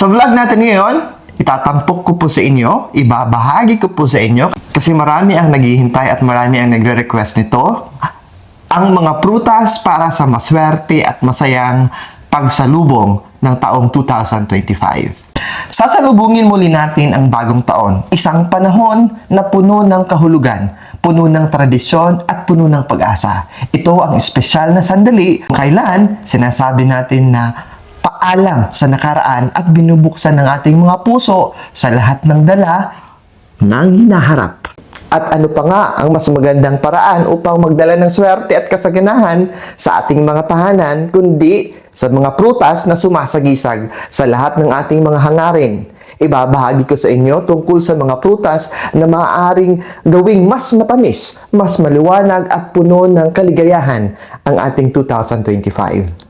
Sa vlog natin ngayon, itatampok ko po sa inyo, ibabahagi ko po sa inyo, kasi marami ang naghihintay at marami ang nagre-request nito, ang mga prutas para sa maswerte at masayang pagsalubong ng taong 2025. Sasalubungin muli natin ang bagong taon, isang panahon na puno ng kahulugan, puno ng tradisyon at puno ng pag-asa. Ito ang espesyal na sandali kailan sinasabi natin na paalam sa nakaraan at binubuksan ng ating mga puso sa lahat ng dala ng hinaharap. At ano pa nga ang mas magandang paraan upang magdala ng swerte at kasaganahan sa ating mga tahanan kundi sa mga prutas na sumasagisag sa lahat ng ating mga hangarin. Ibabahagi ko sa inyo tungkol sa mga prutas na maaaring gawing mas matamis, mas maliwanag at puno ng kaligayahan ang ating 2025.